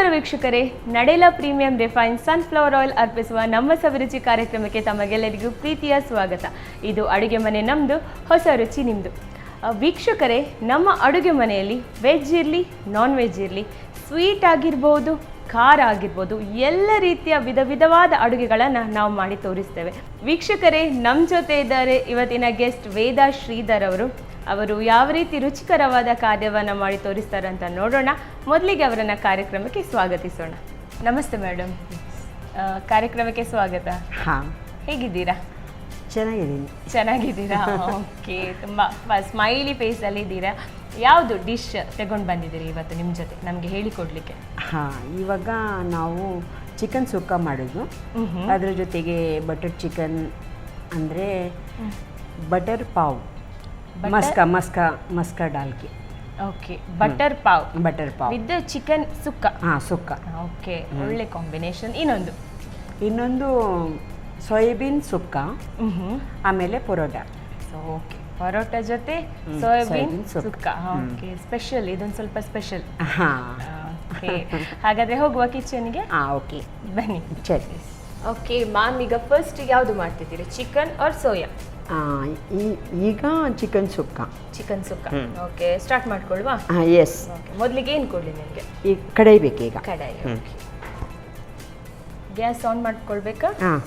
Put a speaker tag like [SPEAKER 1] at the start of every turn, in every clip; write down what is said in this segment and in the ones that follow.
[SPEAKER 1] ನಮಸ್ಕಾರ ವೀಕ್ಷಕರೇ, ನಡೆಲ premium refine sunflower oil ಅರ್ಪಿಸುವ ನಮ್ಮ ಸವಿರುಚಿ ಕಾರ್ಯಕ್ರಮಕ್ಕೆ ತಮಗೆಲ್ಲರಿಗೂ ಪ್ರೀತಿಯ ಸ್ವಾಗತ. ಇದು ಅಡುಗೆ ಮನೆ ನಮ್ಮದು, ಹೊಸ ರುಚಿ ನಿಮ್ಮದು. ವೀಕ್ಷಕರೇ, ನಮ್ಮ ಅಡುಗೆ ಮನೆಯಲ್ಲಿ ವೆಜ್ ಇರಲಿ, ನಾನ್ ವೆಜ್ ಇರಲಿ, ಸ್ವೀಟ್ ಆಗಿರ್ಬೋದು, ಖಾರ ಆಗಿರ್ಬೋದು, ಎಲ್ಲ ರೀತಿಯ ವಿಧವಾದ ಅಡುಗೆಗಳನ್ನು ನಾವು ಮಾಡಿ ತೋರಿಸ್ತೇವೆ. ವೀಕ್ಷಕರೇ, ನಮ್ಮ ಜೊತೆ ಇದ್ದಾರೆ ಇವತ್ತಿನ ಗೆಸ್ಟ್ ವೇದಾ ಶ್ರೀಧರ್ ಅವರು ಯಾವ ರೀತಿ ರುಚಿಕರವಾದ ಕಾರ್ಯವನ್ನು ಮಾಡಿ ತೋರಿಸ್ತಾರೆ ಅಂತ ನೋಡೋಣ. ಮೊದಲಿಗೆ ಅವರನ್ನು ಕಾರ್ಯಕ್ರಮಕ್ಕೆ ಸ್ವಾಗತಿಸೋಣ. ನಮಸ್ತೆ ಮೇಡಮ್, ಕಾರ್ಯಕ್ರಮಕ್ಕೆ ಸ್ವಾಗತ.
[SPEAKER 2] ಹಾಂ,
[SPEAKER 1] ಹೇಗಿದ್ದೀರಾ?
[SPEAKER 2] ಚೆನ್ನಾಗಿದ್ದೀರಾ?
[SPEAKER 1] ಓಕೆ, ತುಂಬ ಸ್ಮೈಲಿ ಫೇಸಲ್ಲಿ ಇದ್ದೀರಾ. ಯಾವುದು ಡಿಶ್ ತಗೊಂಡು ಬಂದಿದ್ದೀರಿ ಇವತ್ತು ನಿಮ್ಮ ಜೊತೆ ನಮಗೆ ಹೇಳಿಕೊಡ್ಲಿಕ್ಕೆ?
[SPEAKER 2] ಹಾಂ, ಇವಾಗ ನಾವು ಚಿಕನ್ ಸುಕ್ಕ ಮಾಡೋದು. ಅದರ ಜೊತೆಗೆ ಬಟರ್ ಚಿಕನ್ ಅಂದರೆ ಬಟರ್ ಪಾವ್, ಮಸ್ಕಾ ಡಾಲ್ಕಿ.
[SPEAKER 1] Okay, butter pav with chicken sukka.
[SPEAKER 2] ಹಾಂ, ಸುಕ್ಕ.
[SPEAKER 1] ಓಕೆ, ಒಳ್ಳೆ ಕಾಂಬಿನೇಷನ್. ಇನ್ನೊಂದು
[SPEAKER 2] ಸೋಯಾಬೀನ್ ಸುಕ್ಕ, ಆಮೇಲೆ ಪರೋಟ.
[SPEAKER 1] ಓಕೆ, ಪರೋಟ ಜೊತೆ ಸೋಯಾಬೀನ್ ಸುಕ್ಕ. ಓಕೆ, ಸ್ಪೆಷಲ್, ಇದೊಂದು ಸ್ವಲ್ಪ ಸ್ಪೆಷಲ್.
[SPEAKER 2] ಹಾಂ,
[SPEAKER 1] ಓಕೆ, ಹಾಗಾದರೆ ಹೋಗುವ ಕಿಚನ್ಗೆ.
[SPEAKER 2] ಓಕೆ,
[SPEAKER 1] ಬನ್ನಿ.
[SPEAKER 2] ಸರಿ.
[SPEAKER 1] ಓಕೆ ಮ್ಯಾಮ್, ಈಗ ಫಸ್ಟ್ ಯಾವುದು ಮಾಡ್ತಿದ್ದೀರಿ, ಚಿಕನ್ ಆರ್ ಸೋಯಾ?
[SPEAKER 2] ಈಗ ಚಿಕನ್ ಸುಕ್ಕ.
[SPEAKER 1] ಓಕೆ, ಸ್ಟಾರ್ಟ್ ಮಾಡ್ಕೊಳ್ವಾ?
[SPEAKER 2] ಎಸ್.
[SPEAKER 1] ಓಕೆ, ಮೊದಲಿಗೆ ಏನು ಕೊಡಲಿ ನಿಮಗೆ?
[SPEAKER 2] ಈಗ ಕಡಾಯಿ ಬೇಕು. ಈಗ
[SPEAKER 1] ಕಡಾಯಿ. ಓಕೆ, ಗ್ಯಾಸ್ ಆನ್ ಮಾಡ್ಕೊಳ್ಬೇಕಾ?
[SPEAKER 2] ಹಾಂ,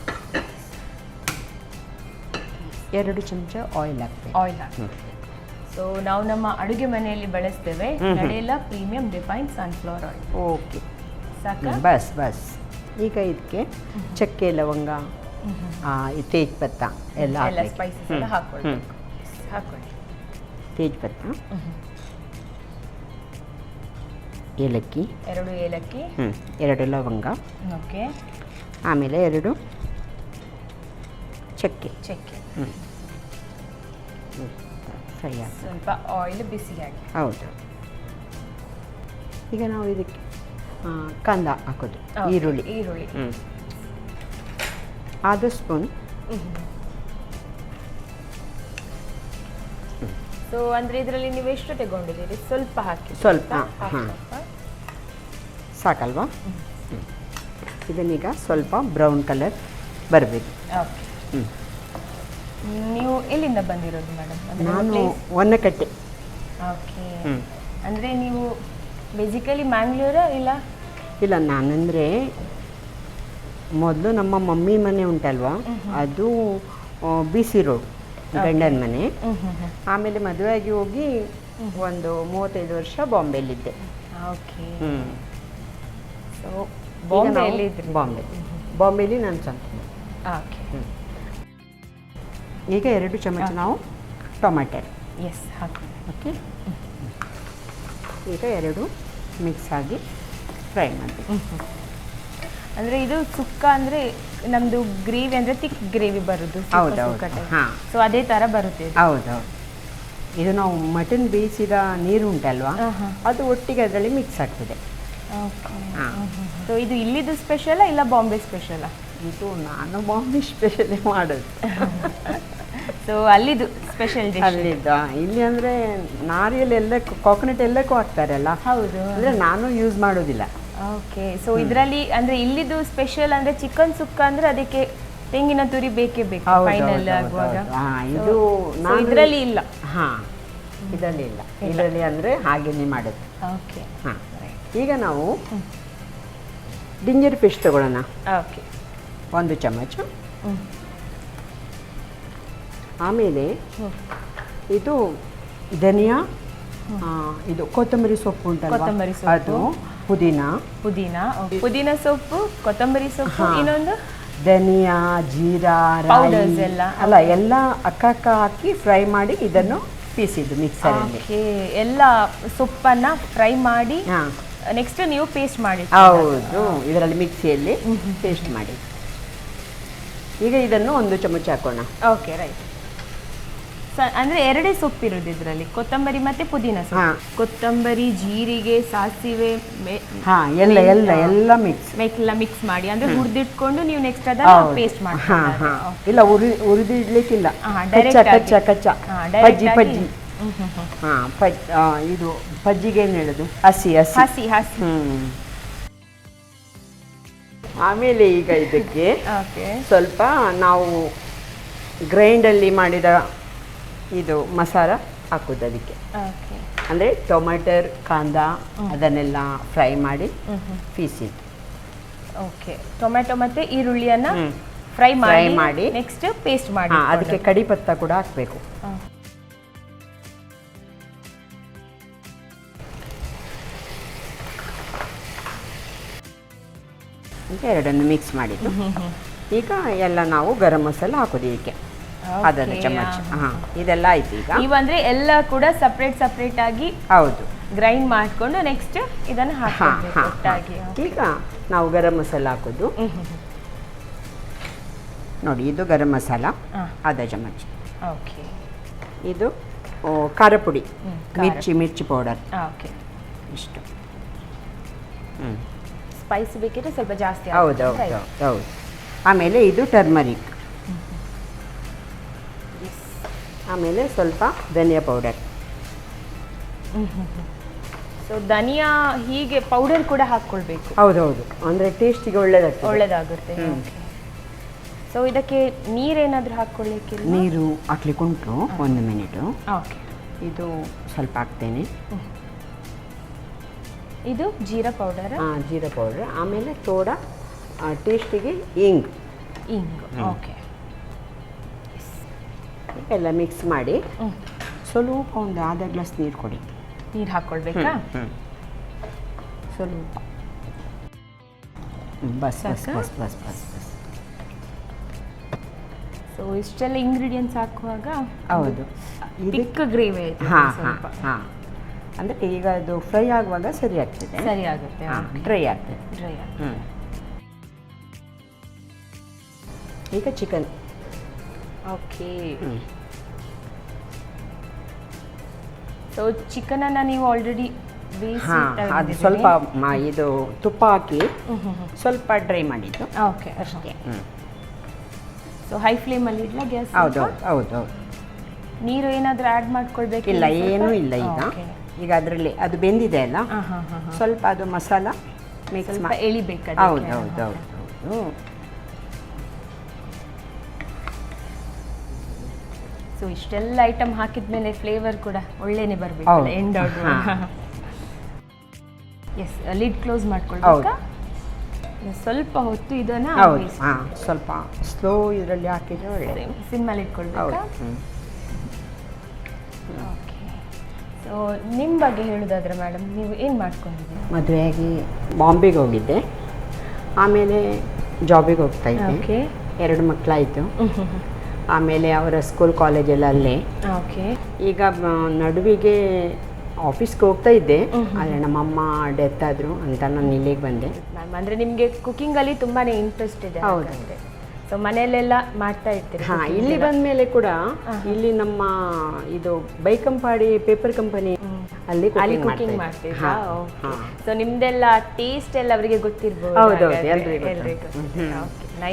[SPEAKER 2] 2 ಚಮಚ ಆಯಿಲ್ ಹಾಕ್ಬೇಕು.
[SPEAKER 1] ಸೊ ನಾವು ನಮ್ಮ ಅಡುಗೆ ಮನೆಯಲ್ಲಿ ಬಳಸ್ತೇವೆ ನಡೆಲ premium refine sunflower oil.
[SPEAKER 2] Okay,
[SPEAKER 1] ಸಾಕಾ?
[SPEAKER 2] ಬಸ್. ಈಗ ಇದಕ್ಕೆ ಚಕ್ಕೆ, ಲವಂಗ, ತೇಜ್ಪತ್ತ ಎಲ್ಲ
[SPEAKER 1] ಸ್ಪೈಸಸ್ ಎಲ್ಲ ಹಾಕೊಳ್ಳಿ.
[SPEAKER 2] ತೇಜ್ಪತ್ತ, ಏಲಕ್ಕಿ,
[SPEAKER 1] 2 ಏಲಕ್ಕಿ,
[SPEAKER 2] 2 ಲವಂಗ.
[SPEAKER 1] ಓಕೆ,
[SPEAKER 2] ಆಮೇಲೆ 2 ಚಕ್ಕೆ. ಫ್ರೈ ಆಗಿ
[SPEAKER 1] ಸ್ವಲ್ಪ ಆಯಿಲ್ ಬಿಸಿಯಾಗಿ.
[SPEAKER 2] ಹೌದು. ಈಗ ನಾವು ಇದಕ್ಕೆ ಕಾಂದ ಹಾಕೋದು, ಈರುಳ್ಳಿ. ಆದ ಸ್ಪೂನ್.
[SPEAKER 1] ಸೊ ಅಂದರೆ ಇದರಲ್ಲಿ ನೀವು ಎಷ್ಟು ತಗೊಂಡಿದ್ದೀರಿ? ಸ್ವಲ್ಪ ಹಾಕಿ.
[SPEAKER 2] ಸ್ವಲ್ಪ, ಹಾಂ, ಸಾಕಲ್ವಾ? ಇದನ್ನೀಗ ಸ್ವಲ್ಪ ಬ್ರೌನ್ ಕಲರ್ ಬರಬೇಕು.
[SPEAKER 1] ಓಕೆ. ನೀವು ಎಲ್ಲಿಂದ ಬಂದಿರೋದು ಮೇಡಮ್?
[SPEAKER 2] ನಾನು ಹೊನ್ನಕಟ್ಟೆ.
[SPEAKER 1] ಓಕೆ, ಅಂದರೆ ನೀವು ಬೇಸಿಕಲಿ ಮ್ಯಾಂಗ್ಳೂರಾ? ಇಲ್ಲ,
[SPEAKER 2] ನಾನಂದರೆ ಮೊದಲು ನಮ್ಮ ಮಮ್ಮಿ ಮನೆ ಉಂಟಲ್ವಾ, ಅದು BC ರೋಡ್, ಗಂಡನ ಮನೆ. ಆಮೇಲೆ ಮದುವೆಯಾಗಿ ಹೋಗಿ ಒಂದು 35 ವರ್ಷ ಬಾಂಬೆಲಿದ್ದೆ.
[SPEAKER 1] ಓಕೆ. ಸೊ
[SPEAKER 2] ಬಾಂಬೆಲಿ ನಾನು ಸ್ವಂತ.
[SPEAKER 1] ಓಕೆ.
[SPEAKER 2] ಈಗ 2 ಚಮಚ ನಾವು ಟೊಮ್ಯಾಟೊ.
[SPEAKER 1] ಎಸ್, ಹಾಕಿ.
[SPEAKER 2] ಓಕೆ, ಈಗ 2 ಮಿಕ್ಸ್ ಆಗಿ ಫ್ರೈ ಮಾಡಬೇಕು.
[SPEAKER 1] ಅಂದರೆ ಇದು ಸುಕ್ಕ ಅಂದರೆ ನಮ್ಮದು ಗ್ರೇವಿ ಅಂದರೆ ತಿಕ್ ಗ್ರೇವಿ ಬರೋದು.
[SPEAKER 2] ಹೌದು. ಹಾಂ,
[SPEAKER 1] ಸೊ ಅದೇ ಥರ ಬರುತ್ತೆ.
[SPEAKER 2] ಹೌದು. ಇದು ನಾವು ಮಟನ್ ಬೇಯಿಸಿದ ನೀರು ಉಂಟಲ್ವಾ, ಅದು ಒಟ್ಟಿಗೆ ಅದರಲ್ಲಿ ಮಿಕ್ಸ್ ಆಗ್ತದೆ.
[SPEAKER 1] ಓಕೆ. ಸೊ ಇದು ಇಲ್ಲಿದು ಸ್ಪೆಷಲಾ ಇಲ್ಲ ಬಾಂಬೆ ಸ್ಪೆಷಲಾ?
[SPEAKER 2] ಇದು ನಾನು ಬಾಂಬೆ ಸ್ಪೆಷಲೇ ಮಾಡೋದು.
[SPEAKER 1] ಸೊ ಅಲ್ಲಿದು ಸ್ಪೆಷಲ್ ಡಿಶ್
[SPEAKER 2] ಅಲ್ಲಿದ್ದು. ಇಲ್ಲಿ ಅಂದರೆ ನಾರಿಯಲ್ಲಿ ಎಲ್ಲ ಕೋಕೋನಟ್ ಎಲ್ಲಕ್ಕೂ ಹಾಕ್ತಾರಲ್ಲ.
[SPEAKER 1] ಹೌದು,
[SPEAKER 2] ಅಂದರೆ ನಾನು ಯೂಸ್ ಮಾಡೋದಿಲ್ಲ.
[SPEAKER 1] ಓಕೆ. ಸೊ ಇದರಲ್ಲಿ ಅಂದರೆ ಇಲ್ಲಿದು ಸ್ಪೆಷಲ್ ಅಂದರೆ ಚಿಕನ್ ಸುಕ್ಕ ಅಂದರೆ ಅದಕ್ಕೆ ತೆಂಗಿನ ತುರಿ ಬೇಕೇ ಬೇಕು ಫೈನಲ್ ಆಗುವಾಗ.
[SPEAKER 2] ಇದು
[SPEAKER 1] ಇದರಲ್ಲಿ ಇಲ್ಲ.
[SPEAKER 2] ಹಾಂ, ಇದರಲ್ಲಿ ಅಂದರೆ ಹಾಗೇನೆ ಮಾಡೋದು.
[SPEAKER 1] ಓಕೆ.
[SPEAKER 2] ಹಾಂ, ಈಗ ನಾವು ಜಿಂಜರ್ ಪೇಸ್ಟ್ ತಗೊಳ್ಳೋಣ.
[SPEAKER 1] ಓಕೆ,
[SPEAKER 2] 1 ಚಮಚ. ಆಮೇಲೆ ಇದು ಧನಿಯಾ, ಇದು ಕೊತ್ತಂಬರಿ ಸೊಪ್ಪು ಉಂಟಲ್ಲ, ಅದು
[SPEAKER 1] ಪುದೀನ ಸೊಪ್ಪು, ಕೊತ್ತಂಬರಿ ಸೊಪ್ಪು, ಇನ್ನೊಂದು
[SPEAKER 2] ಧನಿಯಾ, ಜೀರಾ,
[SPEAKER 1] ಪೌಡರ್ಸ್
[SPEAKER 2] ಎಲ್ಲ ಅಕ್ಕ ಹಾಕಿ ಫ್ರೈ ಮಾಡಿ ಇದನ್ನು ಪೀಸಿದ್ದು ಮಿಕ್ಸರಲ್ಲಿ.
[SPEAKER 1] ಎಲ್ಲ ಸೊಪ್ಪನ್ನು ಫ್ರೈ ಮಾಡಿ ನೆಕ್ಸ್ಟ್ ನೀವು ಪೇಸ್ಟ್ ಮಾಡಿ.
[SPEAKER 2] ಹೌದು, ಇದರಲ್ಲಿ ಮಿಕ್ಸಿಯಲ್ಲಿ ಪೇಸ್ಟ್ ಮಾಡಿ. ಈಗ ಇದನ್ನು 1 ಚಮಚ ಹಾಕೋಣ.
[SPEAKER 1] Okay, right. ಅಂದರೆ 2 ಸೊಪ್ಪು ಇರೋದು ಇದರಲ್ಲಿ, ಕೊತ್ತಂಬರಿ ಮತ್ತೆ ಪುದೀನ ಸೊಪ್ಪು. ಕೊತ್ತಂಬರಿ, ಜೀರಿಗೆ, ಸಾಸಿವೆ,
[SPEAKER 2] ಎಲ್ಲ
[SPEAKER 1] ಮಿಕ್ಸ್ ಮಾಡಿ ಅಂದರೆ ಹುರಿದಿಟ್ಕೊಂಡು ನೀವು ನೆಕ್ಸ್ಟ್ ಅದನ್ನು ಪೇಸ್ಟ್ ಮಾಡಿ.
[SPEAKER 2] ಇಲ್ಲ, ಹುರಿದಿಡ್ಲಿಕ್ಕಿಲ್ಲ, ಕಚ್ಚ. ಪಜ್ಜಿ. ಇದು ಪಜ್ಜಿಗೆ ಏನು ಹೇಳೋದು, ಹಸಿ. ಆಮೇಲೆ ಈಗ ಇದಕ್ಕೆ
[SPEAKER 1] ಓಕೆ
[SPEAKER 2] ಸ್ವಲ್ಪ ನಾವು ಗ್ರೈಂಡಲ್ಲಿ ಮಾಡಿದ ಇದು ಮಸಾಲ ಹಾಕೋದು ಅದಕ್ಕೆ.
[SPEAKER 1] ಓಕೆ
[SPEAKER 2] ಅಂದರೆ ಟೊಮೆಟರ್ ಕಾಂದ ಅದನ್ನೆಲ್ಲ ಫ್ರೈ ಮಾಡಿ ಪೀಸಿದ್ದು.
[SPEAKER 1] ಓಕೆ ಟೊಮೆಟೊ ಮತ್ತು ಈರುಳ್ಳಿಯನ್ನು
[SPEAKER 2] ಹ್ಮ್.
[SPEAKER 1] ಫ್ರೈ
[SPEAKER 2] Fry
[SPEAKER 1] ಮಾಡಿ
[SPEAKER 2] ಮಾಡಿ
[SPEAKER 1] ನೆಕ್ಸ್ಟ್ ಪೇಸ್ಟ್ ಮಾಡಿ
[SPEAKER 2] ಹಾಂ, ಅದಕ್ಕೆ ಕಡಿ ಪತ್ತ ಕೂಡ ಹಾಕಬೇಕು. ಅಂತ ಎರಡನ್ನು ಮಿಕ್ಸ್ ಮಾಡಿದ್ದು. ಈಗ ಎಲ್ಲ ನಾವು ಗರಂ ಮಸಾಲ ಹಾಕೋದು ಇದಕ್ಕೆ ಅರ್ಧ ಚಮಚ. ಹಾಂ, ಇದೆಲ್ಲ ಆಯ್ತು ಈಗ.
[SPEAKER 1] ನೀವಂದ್ರೆ ಎಲ್ಲ ಕೂಡ ಸಪ್ರೇಟ್ ಸಪ್ರೇಟ್ ಆಗಿ
[SPEAKER 2] ಹೌದು,
[SPEAKER 1] ಗ್ರೈಂಡ್ ಮಾಡಿಕೊಂಡು ನೆಕ್ಸ್ಟ್ ಇದನ್ನು ಹಾಕಬೇಕು ಒಟ್ಟಾಗಿ.
[SPEAKER 2] ಈಗ ನಾವು ಗರಂ ಮಸಾಲ ಹಾಕೋದು ನೋಡಿ. ಇದು ಗರಂ ಮಸಾಲ ಅರ್ಧ ಚಮಚ.
[SPEAKER 1] ಓಕೆ
[SPEAKER 2] ಇದು ಖಾರ ಪುಡಿ, ಮಿರ್ಚಿ ಪೌಡರ್
[SPEAKER 1] ಓಕೆ.
[SPEAKER 2] ಇಷ್ಟು.
[SPEAKER 1] ಸ್ಪೈಸ್ ಬೇಕಿದ್ರೆ ಸ್ವಲ್ಪ ಜಾಸ್ತಿ
[SPEAKER 2] ಹೌದು ಹೌದು ಹೌದು ಹೌದು. ಆಮೇಲೆ ಇದು ಟರ್ಮರಿಕ್, ಆಮೇಲೆ ಸ್ವಲ್ಪ ಧನಿಯಾ ಪೌಡರ್.
[SPEAKER 1] ಸೊ ಧನಿಯಾ ಹೀಗೆ ಪೌಡರ್ ಕೂಡ ಹಾಕ್ಕೊಳ್ಬೇಕು.
[SPEAKER 2] ಹೌದೌದು, ಅಂದರೆ ಟೇಸ್ಟಿಗೆ
[SPEAKER 1] ಒಳ್ಳೇದಾಗುತ್ತೆ. ಸೊ ಇದಕ್ಕೆ ನೀರೇನಾದರೂ ಹಾಕ್ಕೊಳ್ಳಿಕ್ಕೆ?
[SPEAKER 2] ನೀರು ಹಾಕ್ಲಿಕ್ಕೆ ಉಂಟು, 1 ಮಿನಿಟು.
[SPEAKER 1] ಓಕೆ,
[SPEAKER 2] ಇದು ಸ್ವಲ್ಪ ಹಾಕ್ತೇನೆ.
[SPEAKER 1] ಇದು ಜೀರಾ ಪೌಡರ್.
[SPEAKER 2] ಜೀರಾ ಪೌಡರ್. ಆಮೇಲೆ ತೋಡ ಟೇಸ್ಟಿಗೆ ಇಂಗ್.
[SPEAKER 1] ಓಕೆ.
[SPEAKER 2] ಎಲ್ಲ ಮಿಕ್ಸ್ ಮಾಡಿ ಸ್ವಲ್ಪ ಒಂದು ಅರ್ಧ ಗ್ಲಾಸ್ ನೀರು ಕೊಡಿ.
[SPEAKER 1] ನೀರು ಹಾಕ್ಕೊಳ್ಬೇಕಾ?
[SPEAKER 2] ಸ್ವಲ್ಪ bus bus bus bus bus bus.
[SPEAKER 1] So ಇಷ್ಟೆಲ್ಲ ಇಂಗ್ರೀಡಿಯೆಂಟ್ಸ್ ಹಾಕುವಾಗ
[SPEAKER 2] ಹೌದು,
[SPEAKER 1] ತಿಕ್ಕ ಗ್ರೇವಿ.
[SPEAKER 2] ಹಾಂ ಹಾಂ ಹಾಂ. ಅಂದರೆ ಈಗ ಅದು ಫ್ರೈ ಆಗುವಾಗ ಸರಿ ಆಗ್ತದೆ,
[SPEAKER 1] ಸರಿ ಆಗುತ್ತೆ,
[SPEAKER 2] ಡ್ರೈ ಆಗ್ತದೆ.
[SPEAKER 1] ಡ್ರೈ
[SPEAKER 2] ಹ್ಞೂ. ಈಗ ಚಿಕನ್.
[SPEAKER 1] ಓಕೆ. ಸೊ ಚಿಕನನ್ನು ನೀವು ಆಲ್ರೆಡಿ
[SPEAKER 2] ಹಾಂ, ಅದು ಸ್ವಲ್ಪ ಇದು ತುಪ್ಪ ಹಾಕಿ ಸ್ವಲ್ಪ ಡ್ರೈ ಮಾಡಿದ್ದು.
[SPEAKER 1] ಓಕೆ
[SPEAKER 2] ಅಷ್ಟೇ.
[SPEAKER 1] ಸೊ ಹೈ ಫ್ಲೇಮಲ್ಲಿ ಇಡಲ ಗ್ಯಾಸ್?
[SPEAKER 2] ಹೌದು ಹೌದು ಹೌದು ಹೌದು.
[SPEAKER 1] ನೀರು ಏನಾದರೂ ಆ್ಯಡ್ ಮಾಡ್ಕೊಳ್ಬೇಕು?
[SPEAKER 2] ಇಲ್ಲ, ಏನೂ ಇಲ್ಲ. ಈಗ ಅದರಲ್ಲಿ ಅದು ಬೆಂದಿದೆ ಅಲ್ಲ, ಸ್ವಲ್ಪ ಅದು ಮಸಾಲ ಮಿಕ್ಸ್ ಮಾಡಿ
[SPEAKER 1] ಎಳಿಬೇಕು.
[SPEAKER 2] ಹೌದು ಹೌದು ಹೌದು ಹೌದು.
[SPEAKER 1] ಸೊ ಇಷ್ಟೆಲ್ಲ ಐಟಮ್ ಹಾಕಿದ ಮೇಲೆ ಫ್ಲೇವರ್ ಕೂಡ ಒಳ್ಳೆನೇ ಬರಬೇಕು, ಎಂಡ್ ಔಟ್. ಎಸ್, ಲಿಡ್ ಕ್ಲೋಸ್ ಮಾಡ್ಕೊಳ್ಬೇಕಾ? ಸ್ವಲ್ಪ ಹೊತ್ತು ಇದನ್ನು
[SPEAKER 2] ಸ್ವಲ್ಪ ಸ್ಲೋ ಇದರಲ್ಲಿ ಹಾಕಿದ್ರೆ ಒಳ್ಳೆ.
[SPEAKER 1] ಸಿಮ್ಮಲ್ಲಿ ಇಟ್ಕೊಳ್ಬೇಕಾ? ಓಕೆ. ಸೊ ನಿಮ್ಮ ಬಗ್ಗೆ ಹೇಳೋದಾದ್ರೆ ಮೇಡಮ್, ನೀವು ಏನು ಮಾಡ್ಕೊಂಡಿದ್ದೀರಿ?
[SPEAKER 2] ಮದುವೆಯಾಗಿ ಬಾಂಬೆಗೆ ಹೋಗಿದ್ದೆ, ಆಮೇಲೆ ಜಾಬಿಗೆ ಹೋಗ್ತಾ ಇದ್ದೆ.
[SPEAKER 1] ಓಕೆ.
[SPEAKER 2] 2 ಮಕ್ಕಳಾಯಿತು. ಆಮೇಲೆ ಅವರ ಸ್ಕೂಲ್ ಕಾಲೇಜೆಲ್ಲ ಅಲ್ಲೇ.
[SPEAKER 1] ಓಕೆ.
[SPEAKER 2] ಈಗ ನಡುವಿಗೆ ಆಫೀಸ್ಗೆ ಹೋಗ್ತಾ ಇದ್ದೆ, ಆದರೆ ನಮ್ಮಮ್ಮ ಡೆತ್ ಆದರು ಅಂತ ನಾನು ಇಲ್ಲಿಗೆ ಬಂದೆ.
[SPEAKER 1] ಮ್ಯಾಮ್, ಅಂದರೆ ನಿಮಗೆ ಕುಕ್ಕಿಂಗಲ್ಲಿ ತುಂಬಾ ಇಂಟ್ರೆಸ್ಟ್ ಇದೆ?
[SPEAKER 2] ಹೌದು.
[SPEAKER 1] ಸೊ ಮನೆಯಲ್ಲೆಲ್ಲ ಮಾಡ್ತಾ ಇರ್ತೀರಿ?
[SPEAKER 2] ಹಾಂ, ಇಲ್ಲಿ ಬಂದ ಮೇಲೆ ಕೂಡ ಇಲ್ಲಿ ನಮ್ಮ ಇದು ಬೈಕಂಪಾಡಿ ಪೇಪರ್ ಕಂಪನಿ ಅಲ್ಲಿ
[SPEAKER 1] ಕುಕಿಂಗ್ ಮಾಡ್ತೀರಾ? ಸೊ ನಿಮ್ದೆಲ್ಲ ಟೇಸ್ಟ್ ಎಲ್ಲ ಅವರಿಗೆ ಗೊತ್ತಿರ್ಬೋದು?
[SPEAKER 2] ಹೌದೌದು, ಎಲ್ರಿಗೂ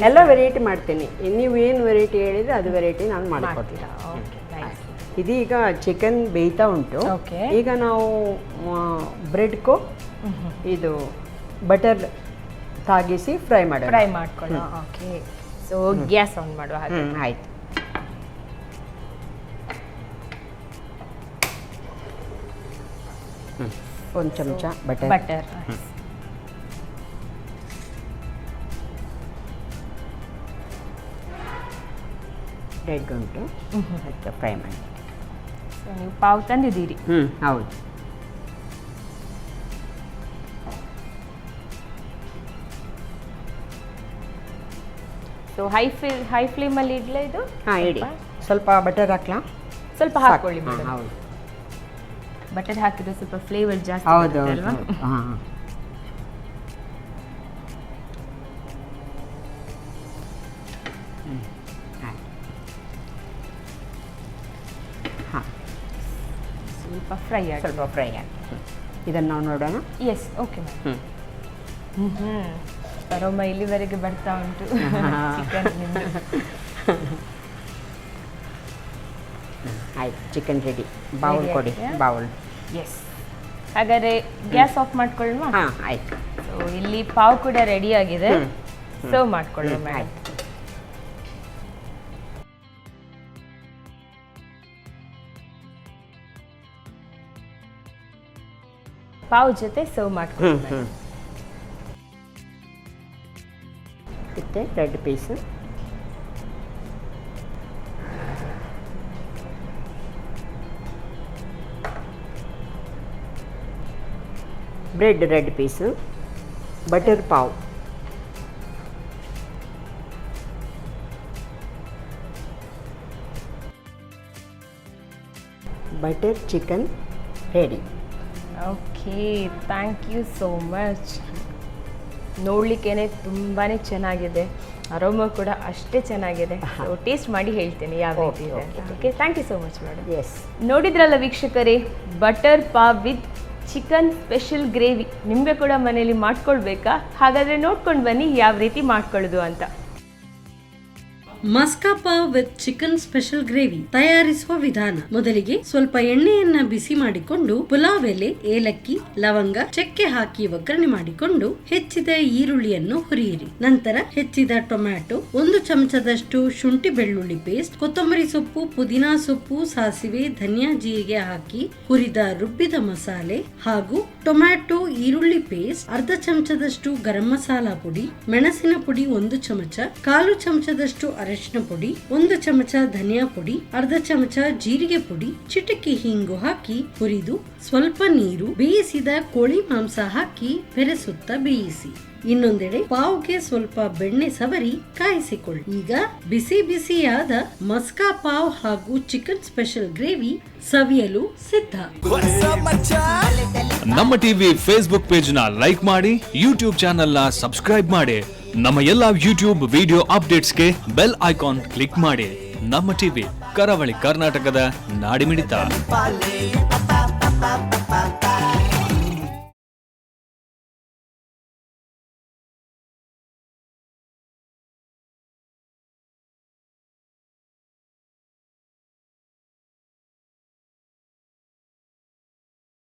[SPEAKER 2] ಎಲ್ಲ ವೆರೈಟಿ ಮಾಡ್ತೀನಿ. ನೀವು ಏನು ವೆರೈಟಿ ಹೇಳಿದರೆ ಅದು ವೆರೈಟಿ ನಾನು ಮಾಡಿಕೊಡ್ತೀನಿ. ಇದೀಗ ಚಿಕನ್ ಬೇಯ್ತಾ ಉಂಟು. ಈಗ ನಾವು ಬ್ರೆಡ್ಗೂ ಇದು ಬಟರ್ ತಾಗಿಸಿ ಫ್ರೈ
[SPEAKER 1] ಮಾಡ್ಕೊಳ್ಳೋ. ಓಕೆ. ಸೊ ಗ್ಯಾಸ್ ಆನ್ ಮಾಡುವ ಹಾಗೆ?
[SPEAKER 2] ಆಯ್ತು. ಒಂದು ಚಮಚ ಬಟರ್. ಬ್ರೆಡ್ ಉಂಟು, ಅದಕ್ಕೆ ಫ್ರೈ ಮಾಡಿ.
[SPEAKER 1] ಸೊ ನೀವು ಪಾವ್ ತಂದಿದ್ದೀರಿ?
[SPEAKER 2] ಹೌದು.
[SPEAKER 1] ಸೊ ಹೈ ಫ್ಲೇಮಲ್ಲಿ ಇಡಲೇ ಇದು?
[SPEAKER 2] ಹಾಂ, ಇಡಿ. ಸ್ವಲ್ಪ ಬಟರ್ ಹಾಕ್ಲಾ?
[SPEAKER 1] ಸ್ವಲ್ಪ ಹಾಕ್ಕೊಳ್ಳಿ ಮೇಡಮ್.
[SPEAKER 2] ಹೌದು,
[SPEAKER 1] ಬಟರ್ ಹಾಕಿದ್ರೆ ಸ್ವಲ್ಪ ಫ್ಲೇವರ್ ಜಾಸ್ತಿ.
[SPEAKER 2] ಹೌದು ಅಲ್ವಾ? ಹಾಂ. ಹಾಂ,
[SPEAKER 1] ಸ್ವಲ್ಪ ಫ್ರೈ ಆಗಿ.
[SPEAKER 2] ಇದನ್ನು ನಾವು ನೋಡೋಣ.
[SPEAKER 1] S, okay ma'am. ಅರೋಮ ಇಲ್ಲಿವರೆಗೆ ಬರ್ತಾ ಉಂಟು ಚಿಕನ್.
[SPEAKER 2] ಆಯ್ತು, ಚಿಕನ್ ರೆಡಿ. ಬೌಲ್ ಕೊಡಿ, ಬೌಲ್.
[SPEAKER 1] ಎಸ್. ಹಾಗಾದರೆ ಗ್ಯಾಸ್ ಆಫ್ ಮಾಡ್ಕೊಳ್ಳುವ?
[SPEAKER 2] ಹಾಂ, ಆಯಿತು.
[SPEAKER 1] ಸೊ ಇಲ್ಲಿ ಪಾವ್ ಕೂಡ ರೆಡಿ ಆಗಿದೆ. ಸರ್ವ್ ಮಾಡ್ಕೊಳ್ಳೋಣ ಮೇಡಮ್.
[SPEAKER 2] ಆಯ್ತು.
[SPEAKER 1] ಪಾವ್ ಜೊತೆ ಸರ್ವ್ ಮಾಡ್ಕೊಳ್ಳೋಣ.
[SPEAKER 2] ಮತ್ತೆ red piece, bread red piece, butter pav, butter chicken ready.
[SPEAKER 1] Okay, thank you so much. ನೋಡಲಿಕ್ಕೇ ತುಂಬಾ ಚೆನ್ನಾಗಿದೆ, ಅರೋಮಾ ಕೂಡ ಅಷ್ಟೇ ಚೆನ್ನಾಗಿದೆ. ಸೊ ಟೇಸ್ಟ್ ಮಾಡಿ ಹೇಳ್ತೀನಿ ಯಾವ ರೀತಿ ಇದೆ ಅಂತ. Okay, thank you so much madam.
[SPEAKER 2] Yes,
[SPEAKER 1] ನೋಡಿದ್ರಲ್ಲ ವೀಕ್ಷಕರೇ, butter pav with chicken special gravy. ನಿಮಗೆ ಕೂಡ ಮನೇಲಿ ಮಾಡ್ಕೊಳ್ಬೇಕಾ? ಹಾಗಾದರೆ ನೋಡ್ಕೊಂಡು ಬನ್ನಿ ಯಾವ ರೀತಿ ಮಾಡ್ಕೊಳ್ಳೋದು ಅಂತ.
[SPEAKER 3] Maska pav with chicken special gravy ತಯಾರಿಸುವ ವಿಧಾನ. ಮೊದಲಿಗೆ ಸ್ವಲ್ಪ ಎಣ್ಣೆಯನ್ನ ಬಿಸಿ ಮಾಡಿಕೊಂಡು ಪುಲಾವ್ ಎಲೆ, ಏಲಕ್ಕಿ, ಲವಂಗ, ಚಕ್ಕೆ ಹಾಕಿ ಒಗ್ಗರಣೆ ಮಾಡಿಕೊಂಡು ಹೆಚ್ಚಿದ ಈರುಳ್ಳಿಯನ್ನು ಹುರಿಯಿರಿ. ನಂತರ ಹೆಚ್ಚಿದ ಟೊಮ್ಯಾಟೊ, 1 ಚಮಚದಷ್ಟು ಶುಂಠಿ ಬೆಳ್ಳುಳ್ಳಿ ಪೇಸ್ಟ್, ಕೊತ್ತಂಬರಿ ಸೊಪ್ಪು, ಪುದೀನಾ ಸೊಪ್ಪು, ಸಾಸಿವೆ, ಧನಿಯಾ, ಜೀರಿಗೆ ಹಾಕಿ ಹುರಿದ ರುಬ್ಬಿದ ಮಸಾಲೆ ಹಾಗೂ ಟೊಮ್ಯಾಟೊ ಈರುಳ್ಳಿ ಪೇಸ್ಟ್, 1/2 ಚಮಚದಷ್ಟು ಗರಂ ಮಸಾಲಾ ಪುಡಿ, ಮೆಣಸಿನ ಪುಡಿ 1 ಚಮಚ, 1/4 ಚಮಚದಷ್ಟು ಅರಿಶಿನ ಪುಡಿ, 1 ಚಮಚ ಧನಿಯಾ ಪುಡಿ, 1/2 ಚಮಚ ಜೀರಿಗೆ ಪುಡಿ, ಚಿಟಿಕೆ ಹಿಂಗು ಹಾಕಿ ಹುರಿದು ಸ್ವಲ್ಪ ನೀರು, ಬೇಯಿಸಿದ ಕೋಳಿ ಮಾಂಸ ಹಾಕಿ ಬೆರೆಸುತ್ತ ಬೇಯಿಸಿ. ಇನ್ನೊಂದೆಡೆ ಪಾವ್ಗೆ ಸ್ವಲ್ಪ ಬೆಣ್ಣೆ ಸವರಿ ಕಾಯಿಸಿಕೊಳ್ಳಿ. ಈಗ ಬಿಸಿ ಬಿಸಿಯಾದ ಮಸ್ಕಾ ಪಾವ್ ಹಾಗೂ ಚಿಕನ್ ಸ್ಪೆಷಲ್ ಗ್ರೇವಿ ಸವಿಯಲು ಸಿದ್ಧ.
[SPEAKER 4] ನಮ್ಮ ಟಿವಿ ಫೇಸ್ಬುಕ್ ಪೇಜ್ ನ ಲೈಕ್ ಮಾಡಿ, ಯೂಟ್ಯೂಬ್ ಚಾನೆಲ್ ನ ಸಬ್ಸ್ಕ್ರೈಬ್ ಮಾಡಿ. ನಮ್ಮ ಎಲ್ಲಾ ಯೂಟ್ಯೂಬ್ ವಿಡಿಯೋ ಅಪ್ಡೇಟ್ಸ್ಗೆ ಬೆಲ್ ಐಕಾನ್ ಕ್ಲಿಕ್ ಮಾಡಿ. ನಮ್ಮ ಟಿವಿ, ಕರಾವಳಿ ಕರ್ನಾಟಕದ ನಾಡಿಮಿಡಿತ.